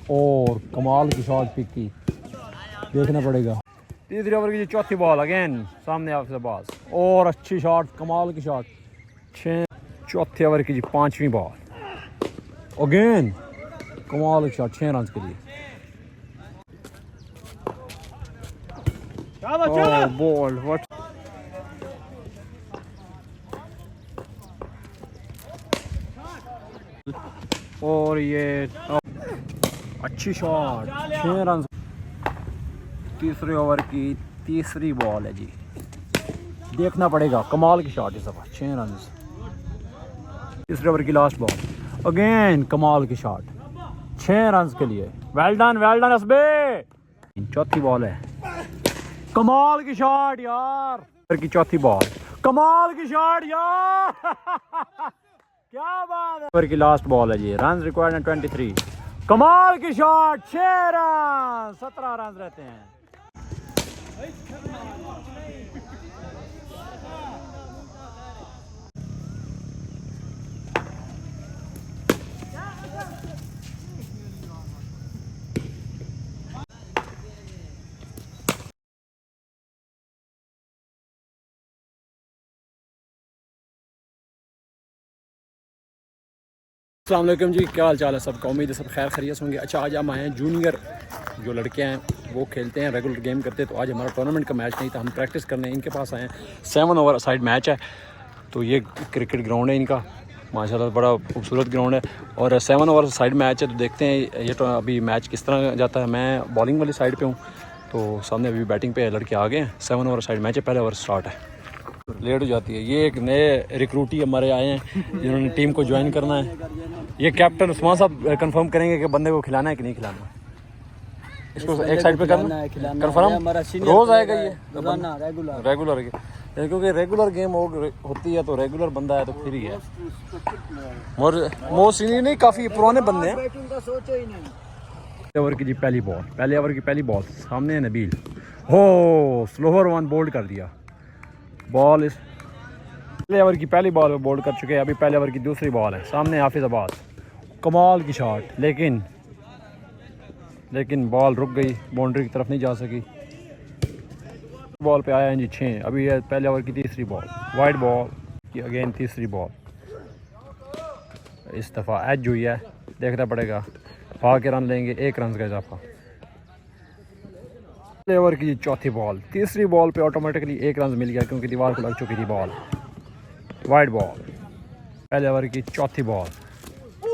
और कमाल की शॉट पिक की, देखना पड़ेगा। तीसरे ओवर की चौथी बॉल अगेन सामने आपसे बास और अच्छी शॉट, कमाल की शॉट। चौथे ओवर की 5वीं बॉल अगेन कमाल की शॉट 6 रन के लिए। बॉल व्हाट और ये अच्छी शॉट 6 रन। तीसरे ओवर की तीसरी बॉल है जी, देखना पड़ेगा, कमाल की शॉट इस दफ़ा 6 रन। तीसरे ओवर की लास्ट बॉल अगेन कमाल की शॉट 6 रन के लिए। Well done Asbe. चौथी बॉल है, कमाल की शॉट यार। ओवर की चौथी बॉल, कमाल की शॉट यार क्या बात है। ओवर की लास्ट बॉल है जी, रन रिक्वायर्ड 23, कमाल की शॉट 6 रन, 17 रन रहते हैं। अस्सलाम वालेकुम जी, क्या हाल चाल है सबका। उम्मीद है सब खैर खैरियत होंगे। अच्छा, आज हम आए हैं जूनियर जो लड़के हैं वो खेलते हैं, रेगुलर गेम करते हैं। तो आज हमारा टूर्नामेंट का मैच नहीं था, हम प्रैक्टिस करने इनके पास आए हैं। 7 ओवर साइड मैच है, तो ये क्रिकेट ग्राउंड है इनका, माशाल्लाह बड़ा खूबसूरत ग्राउंड है। और 7 ओवर साइड मैच है, तो देखते हैं ये तो अभी मैच किस तरह जाता है। मैं बॉलिंग वाली साइड पर हूँ, तो सामने अभी बैटिंग पे लड़के आ गए हैं। 7 ओवर साइड मैच है, पहला ओवर स्टार्ट है। लेट हो जाती है। ये एक नए रिक्रूटी हमारे आए हैं जिन्होंने टीम को ज्वाइन करना है। ये कैप्टन उस्मान साहब कंफर्म करेंगे कि बंदे को खिलाना है कि नहीं खिलाना। इसको एक साइड पे करना है, कंफर्म रोज आएगा ये रेगुलर क्योंकि रेगुलर गेम होती है, तो रेगुलर बंदा है तो फिर ही है। मोस्ट सीनियर नहीं, काफ़ी पुराने बंदे हैं। ओवर की जी पहली बॉल, पहले ओवर की पहली बॉल सामने है नबील, हो स्लोअर वन बोल्ड कर दिया। बॉल इस पहले ओवर की पहली बॉल पे बोल्ड कर चुके हैं। अभी पहले ओवर की दूसरी बॉल है, सामने हाफिज अब्बास, कमाल की शॉट, लेकिन बॉल रुक गई, बाउंड्री की तरफ नहीं जा सकी। बॉल पे आया है जी 6। अभी है पहले ओवर की तीसरी बॉल, वाइड बॉल की अगेन तीसरी बॉल। इस दफ़ा एज हुई है, देखना पड़ेगा, भाग के रन लेंगे, 1 रन का इजाफा। पहले ओवर की चौथी बॉल, तीसरी बॉल पे ऑटोमेटिकली 1 रन मिल गया क्योंकि दीवार को लग चुकी थी बॉल। वाइड बॉल, पहले ओवर की चौथी बॉल,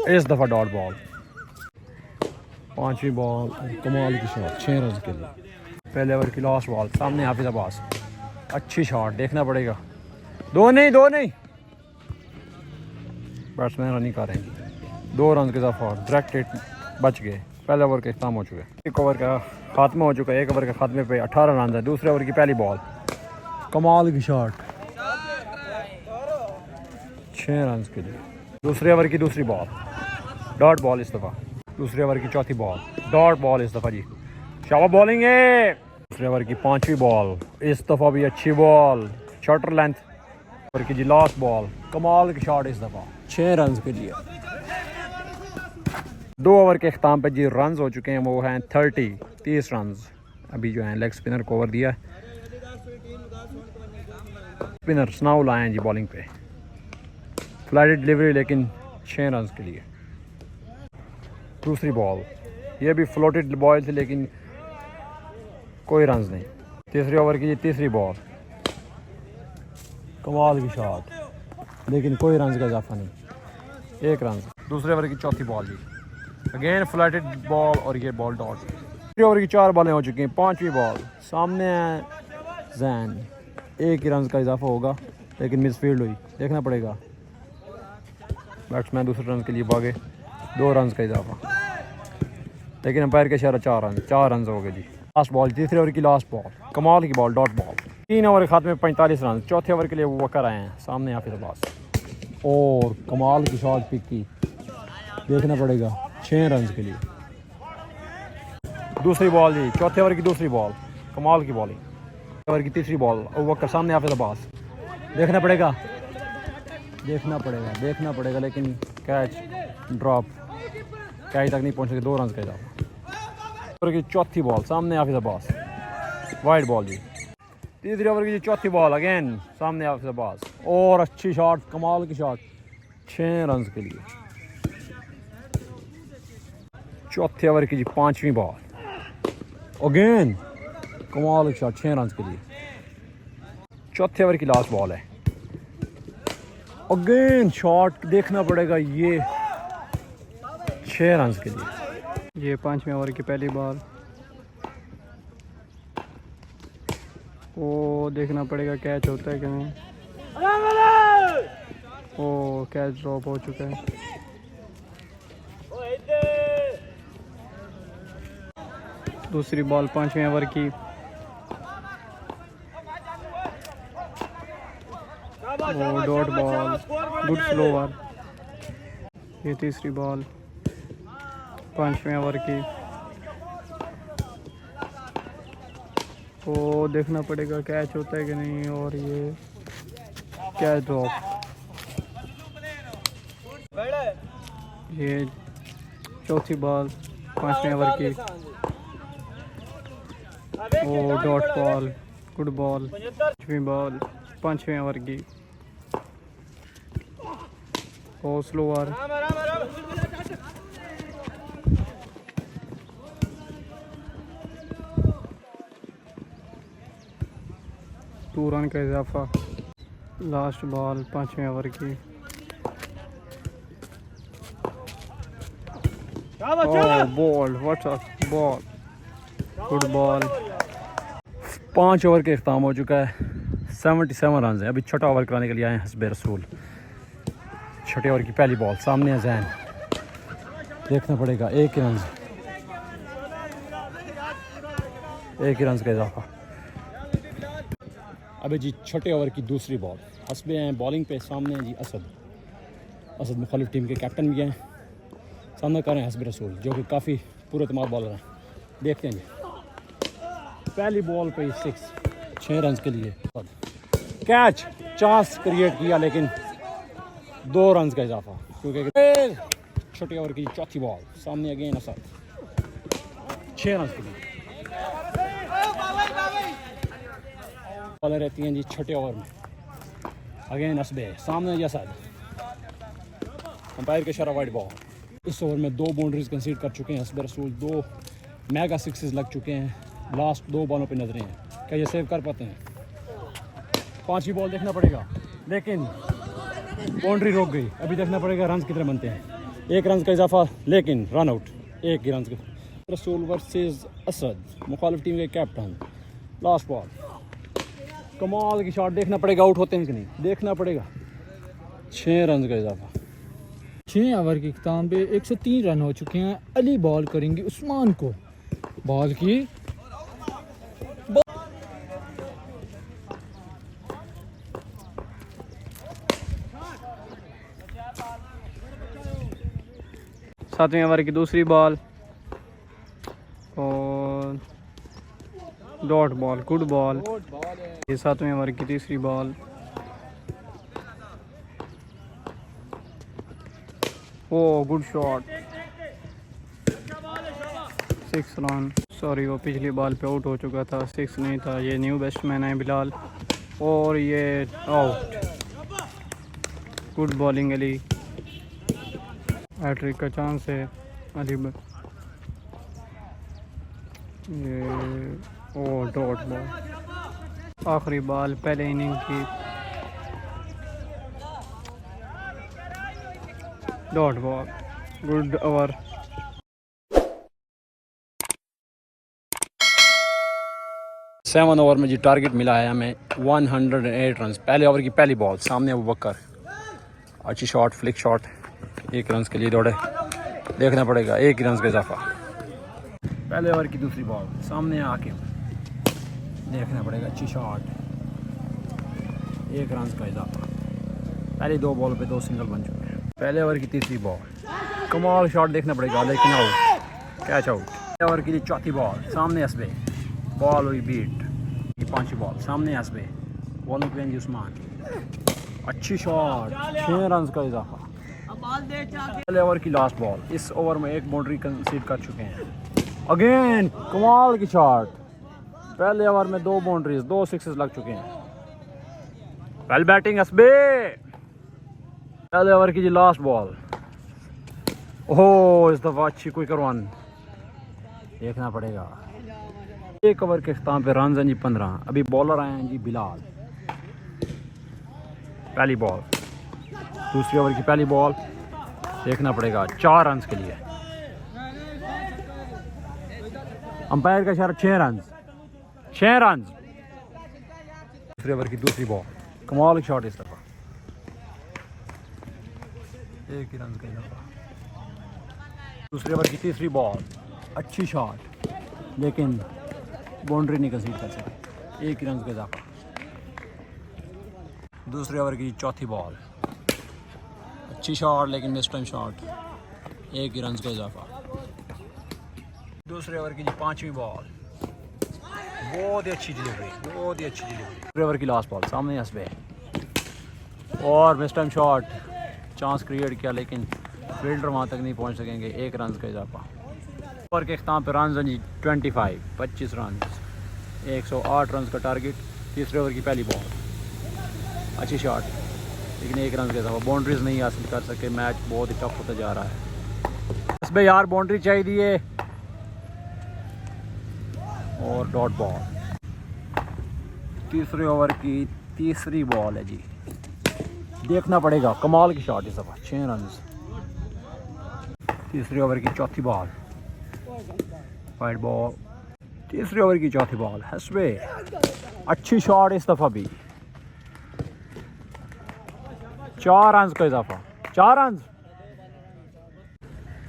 इस दफ़ा डॉट बॉल। 5वीं बॉल, कमाल की शॉट 6 रन के लिए। पहले ओवर की लास्ट बॉल, सामने हाफिज अब्बास, अच्छी शॉट, देखना पड़ेगा, दो नहीं बैट्समैन रनिंग कर रहे हैं। 2 रन के इजाफा, डायरेक्ट हिट, बच गए। पहले ओवर के इख्ताम हो चुके, एक ओवर का खात्मा हो चुका है। एक ओवर के खात्मे पे 18 रन है। दूसरे ओवर की पहली बॉल, कमाल की शॉट 6 रन के लिए। दूसरे ओवर की दूसरी बॉल, डॉट बॉल इस दफ़ा। दूसरे ओवर की चौथी बॉल, डॉट बॉल इस दफ़ा जी, शाबाश बॉलिंग है। दूसरे ओवर की 5वीं बॉल, इस दफ़ा भी अच्छी बॉल, शॉर्टर लेंथ। ओवर की जी लास्ट बॉल, कमाल की शॉट इस दफ़ा 6 रन के लिए। 2 ओवर के अख्ताम पे जी रन हो चुके हैं, वो हैं 30 रन। अभी जो है लेग स्पिनर को ओवर दिया है, स्पिनर स्नाउल आए हैं जी बॉलिंग पे, फ्लाइट डिलीवरी लेकिन 6 रन के लिए। दूसरी बॉल, ये भी फ्लोटेड बॉल थी लेकिन कोई रन नहीं। तीसरे ओवर की तीसरी बॉल, कमाल की शॉट, लेकिन कोई रन का इजाफा नहीं, 1 रन। दूसरे ओवर की चौथी बॉल जी, अगेन फ्लैटेड बॉल और ये बॉल डॉट। तीसरे ओवर की 4 बॉलें हो चुकी हैं। 5वीं बॉल, सामने है जैन, 1 ही रन का इजाफा होगा लेकिन मिसफील्ड हुई, देखना पड़ेगा। बैट्समैन दूसरे रन के लिए भागे, 2 रन का इजाफा, लेकिन अंपायर के इशारा 4 रन हो गए जी। लास्ट बॉल, तीसरे ओवर की लास्ट बॉल, कमाल की बॉल, डॉट बॉल। 3 ओवर खाते में 45 रन। चौथे ओवर के लिए वो वकर आए हैं, सामने हाफिज अब्बास, और कमाल की शॉट पिक की, देखना पड़ेगा, 6 रन के लिए। दूसरी बॉल जी, चौथे ओवर की दूसरी बॉल, कमाल की बॉलिंग। ओवर की तीसरी बॉल, वकर सामने हाफिज अब्बास, देखना पड़ेगा लेकिन कैच ड्रॉप, कैच तक नहीं पहुँच सके, 2 रन का इजाफा। ओवर की चौथी बॉल सामने हाफिज अब्बास, वाइड बॉल जी। तीसरे ओवर की चौथी बॉल अगेन सामने हाफिज अब्बास, और अच्छी शॉट, कमाल की शॉट 6 रन के लिए। चौथे ओवर की जी 5वीं बॉल, अगेन कमाल की शॉट 6 रन के लिए। चौथे ओवर की लास्ट बॉल है, अगेन शॉट देखना पड़ेगा ये 6 रन के लिए। ये 5वें ओवर की पहली बॉल, वो देखना पड़ेगा कैच होता है कि नहीं। ओ कैच ड्रॉप हो चुका है। दूसरी बॉल 5वें ओवर की, वो डॉट बॉल, गुड स्लोवर। ये तीसरी बॉल 5वें ओवर की, वो देखना पड़ेगा कैच होता है कि नहीं, और ये कैच ड्रॉप। ये चौथी बॉल 5वें ओवर की, वो डॉट बॉल, गुड बॉल। 5वीं बॉल 5वें ओवर की, वो स्लोअर। टू रन का इजाफा। लास्ट बॉल 5वें ओवर की, ball, what's a ball, good ball. 5 over के अख्ताम हो चुका है, 77 रन है। अभी छठा ओवर कराने के लिए आए हैं हस्बे रसूल। छठे ओवर की पहली बॉल सामने है जैन, देखना पड़ेगा 1 रन का इजाफा। अभी जी छठे ओवर की दूसरी बॉल, हस्बे हैं बॉलिंग पे, सामने हैं जी असद मुखालिफ टीम के कैप्टन भी हैं, सामना कर रहे हैं हस्बे रसूल जो कि काफ़ी पुरअतमाद बॉलर हैं। देखते हैं जी पहली बॉल पे 6 रन के लिए कैच, चांस क्रिएट किया लेकिन 2 रन का इजाफा, क्योंकि छोटे ओवर की चौथी बॉल सामने अगेन असद 6 रन के लिए। बॉलें रहती हैं जी छठे ओवर में, अगेन असबे सामने जी असद, अंपायर के इशारा वाइड बॉल। इस ओवर में 2 बाउंड्रीज कंसीड कर चुके हैं हस्बे रसूल, 2 मेगा सिक्सेस लग चुके हैं, लास्ट 2 बॉलों पे नजरें हैं, क्या ये सेव कर पाते हैं। 5वीं बॉल देखना पड़ेगा, लेकिन बाउंड्री रोक गई। अभी देखना पड़ेगा रन कितने बनते हैं। 1 रन का इजाफा लेकिन रन आउट, 1 रन का। रसूल वर्सेस असद, मुखालिफ टीम के कैप्टन। लास्ट बॉल, कमाल की शॉट, देखना पड़ेगा आउट होते हैं कि नहीं, देखना पड़ेगा। 6 रन का इजाफा। 6 ओवर के इख्ताम पे 103 रन हो चुके हैं। अली बॉल करेंगे उस्मान को, बॉल की सातवें ओवर की दूसरी बॉल, और डॉट बॉल, गुड बॉल। ये 7वें ओवर की तीसरी बॉल, ओ गुड शॉट, 6 रन। सॉरी, वो पिछली बॉल पे आउट हो चुका था, 6 नहीं था। ये न्यू बैट्समैन है बिलाल, और ये out. Good bowling Ali, hat trick का चांस है अली। ये ओ डॉट बॉल, आखिरी बॉल पहले इनिंग की, dot ball, good over. Seven over में जी टारगेट मिला है हमें 108 रन। पहले ओवर की पहली बॉल सामने अबू बकर, अच्छी शॉट, फ्लिक शॉट, 1 रन के लिए दौड़े, देखना पड़ेगा 1 रन का इजाफा। पहले ओवर की दूसरी बॉल सामने आके देखना पड़ेगा, अच्छी शॉट, 1 रन का इजाफा। पहली 2 बॉल पे 2 सिंगल बन चुके हैं। पहले ओवर की तीसरी बॉल, कमाल शॉट, देखना पड़ेगा लेकिन आउट, कैच आउट। पहले ओवर की चौथी बॉल सामने हस्बे, बॉल हुई बीट। 5वीं बॉल सामने हस्बे, बॉलिंग पे उस्मान, अच्छी शॉट, 6 रन का इजाफा। पहले ओवर की लास्ट बॉल, इस ओवर में 1 बाउंड्री कंसीड कर चुके हैं। अगेन कमाल की शॉट। पहले ओवर में 2 बाउंड्रीज 2 सिक्सेस लग चुके हैं। वेल बैटिंग हसबे। पहले ओवर की जी लास्ट बॉल। ओह इस दफा अच्छी क्विकर वन देखना पड़ेगा। एक ओवर के अख्ताम पे रन हैं जी 15। अभी बॉलर आए हैं जी बिलाल। पहली बॉल, दूसरी ओवर की पहली बॉल देखना पड़ेगा 4 रन के लिए। अंपायर का इशारा 6 रन। 6 रन। दूसरे ओवर की दूसरी बॉल, कमाल की शॉट इस दफा। 1 ही रन का इजाफा। दूसरे ओवर की तीसरी बॉल, अच्छी शॉट लेकिन बाउंड्री नहीं कंसीड कर सके। 1 ही रन का इजाफा। दूसरे ओवर की चौथी बॉल, अच्छी शॉट लेकिन मिस टाइम शॉट। 1 ही रन का इजाफा। दूसरे ओवर की जी 5वीं बॉल, बहुत ही अच्छी डिलीवरी, बहुत ही अच्छी डिलीवरी। दूसरे ओवर की लास्ट बॉल, सामने हसबे और miss time shot. Chance create किया लेकिन फील्डर वहाँ तक नहीं पहुँच सकेंगे। 1 रन का इजाफा। ओवर के अख्ताम पर रन जी 25 रन। 108 रन का टारगेट। तीसरे ओवर की पहली बॉल, अच्छी शॉट लेकिन 1 रन का इजाफा। बाउंड्रीज नहीं हासिल कर सके। मैच बहुत ही टफ होता जा रहा है। बस भाई यार बाउंड्री चाहिए और डॉट बॉल। तीसरे ओवर की तीसरी बॉल है जी, देखना पड़ेगा। कमाल की शॉट इस दफा। 6 रन। तीसरे ओवर की चौथी बॉल, वाइड बॉल। तीसरे ओवर की चौथी बॉल, हसबे अच्छी शॉट इस दफा भी। 4 रन का इजाफा। 4 रन।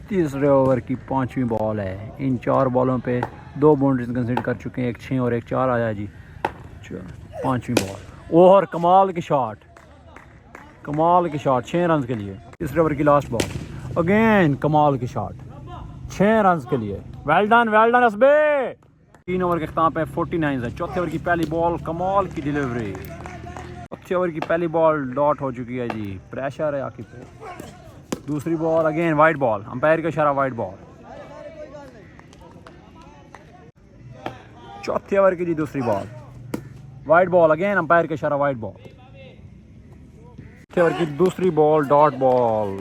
तीसरे ओवर की 5वीं बॉल है। इन 4 बॉलों पे 2 बाउंड्रीज कंसीडर कर चुके हैं। 1 6 और 1 4 आया जी। 5वीं बॉल और कमाल की शॉट, कमाल की शॉट। 6 रन के लिए। तीसरे ओवर की लास्ट बॉल, अगेन कमाल की शॉट। 6 रन के लिए। Well done Hasbe. 3 ओवर के अख्ताम पे 49 है। चौथे ओवर की पहली बॉल, कमाल की डिलीवरी। चौथे ओवर की पहली बॉल डॉट हो चुकी है जी। प्रेशर है आखिर पे। दूसरी ball, again wide ball. Umpire का इशारा वाइड बॉल। चौथे ओवर की जी दूसरी ball, wide ball. Again umpire का इशारा वाइड बॉल। चौथे ओवर की दूसरी बॉल, डॉट बॉल।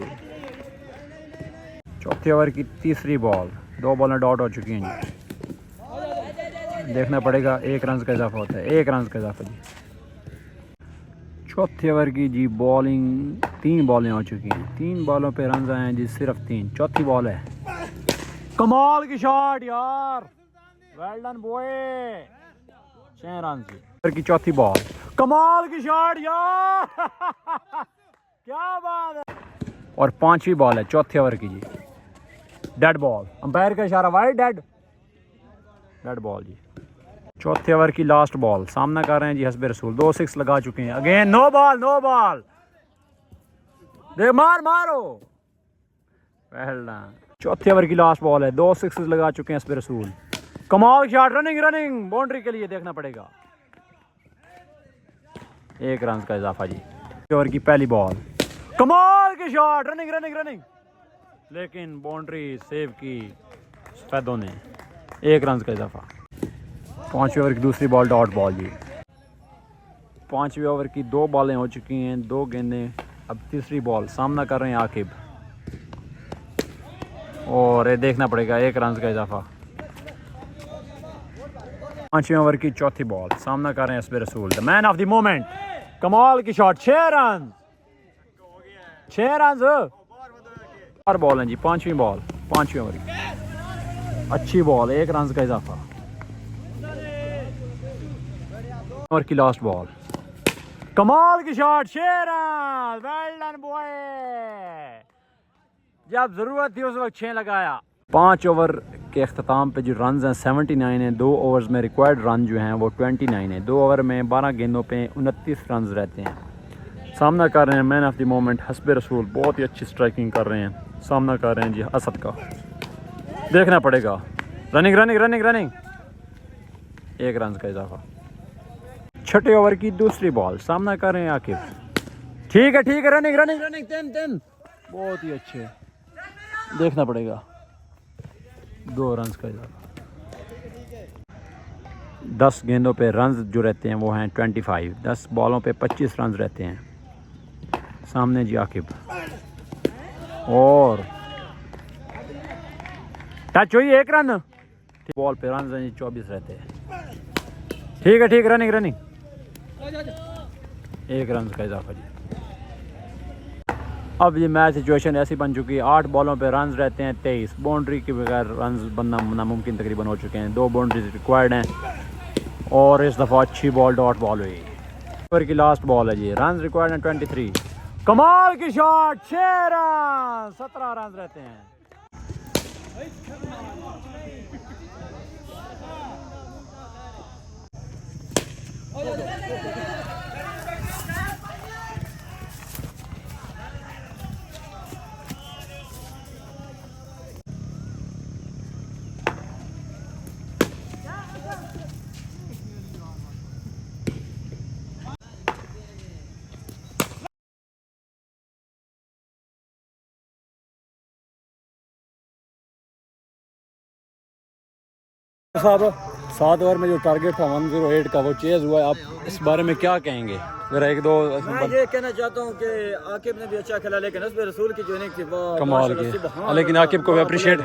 चौथे ओवर की तीसरी बॉल, 2 बॉलें डॉट हो चुकी हैं जी। देखना पड़ेगा। 1 रन का इजाफा होता है। 1 रन का इजाफा जी। चौथे ओवर की जी बॉलिंग, 3 बॉलें हो चुकी हैं। 3 बॉलों पे रन आए हैं जी सिर्फ 3। चौथी बॉल है, कमाल की शॉट यार। Well done boy. 6 रन की चौथी बॉल, कमाल की शॉट यार। क्या बात है। और 5वीं बॉल है चौथे ओवर की जी, डेड बॉल। अंपायर का इशारा वाइड, डेड बॉल जी। चौथे ओवर की लास्ट बॉल, सामना कर रहे हैं जी हसबे रसूल। 2 6 लगा चुके हैं। Again no ball. दे मारो। Well done. चौथे ओवर की लास्ट बॉल है। 2 6 लगा चुके हैं हसबे रसूल। कमाल शॉट। रनिंग बाउंड्री के लिए देखना पड़ेगा। 1 रन का इजाफा जी। ओवर की पहली बॉल, कमाल की शॉट। रनिंग लेकिन बाउंड्री सेव की सफेदों ने। 1 रन का इजाफा। 5वें ओवर की दूसरी बॉल, डॉट बॉल जी। 5वें ओवर की 2 बॉलें हो चुकी हैं, 2 गेंदें। अब तीसरी बॉल, सामना कर रहे हैं आकिब और ये देखना पड़ेगा। 1 रन का इजाफा। 5वें ओवर की चौथी बॉल, सामना कर रहे हैं हसबे रसूल, the man of the moment. कमाल की शॉट। 6 रन। 4 बॉल हैं जी। 5वीं बॉल, 5वें ओवर की अच्छी बॉल। 1 रन का इजाफा। ओवर की लास्ट बॉल, कमाल की shot. 6 run. Well done boy. जब जरूरत थी उस वक्त 6 लगाया। 5 ओवर के अख्ताम पे जो रन हैं 79 हैं। 2 ओवर्स में रिक्वायर्ड रन जो हैं वो 29 हैं। 2 ओवर में 12 गेंदों पे 29 रन रहते हैं। सामना कर रहे हैं man of the moment Hasbe रसूल। बहुत ही अच्छी स्ट्राइकिंग कर रहे हैं। सामना कर रहे हैं जी असद का। देखना पड़ेगा। रनिंग। 1 रन का इजाफा। 6ठे ओवर की दूसरी बॉल, सामना कर रहे हैं आकिब। ठीक है। रनिंग 10 बहुत ही अच्छे। देखना पड़ेगा। 2 रन का इजाफा। 10 गेंदों पे रन जो रहते हैं वो हैं 25। 10 बॉलों पे 25 रन रहते हैं। सामने जी आकिब, और टच हुई 1 रन। बॉल पे रन 24 रहते हैं। ठीक है, रनिंग 1 रन का इजाफा जी। अब ये मैच सिचुएशन ऐसी बन चुकी है, 8 बॉलों पे रन रहते हैं 23। बाउंड्री के बगैर रन बनना नामुमकिन तकरीबन हो चुके हैं। 2 बाउंड्रीज रिक्वायर्ड हैं और इस दफ़ा अच्छी बॉल डॉट बॉल हुई। ओवर की लास्ट बॉल है जी। रन रिक्वायर्ड हैं 23। कमाल की शॉट, 6 रन, 17 रन रहते हैं। साहब 7 ओवर में जो टारगेट था 108 का वो चेज हुआ है। आप इस बारे में क्या कहेंगे? जरा 1-2 मैं ये कहना चाहता हूँ कि आकिब ने भी अच्छा खेला, लेकिन उसमें रसूल की जो इनिंग थी वो कमाल की। लेकिन आकिब को भी अप्रिशिएट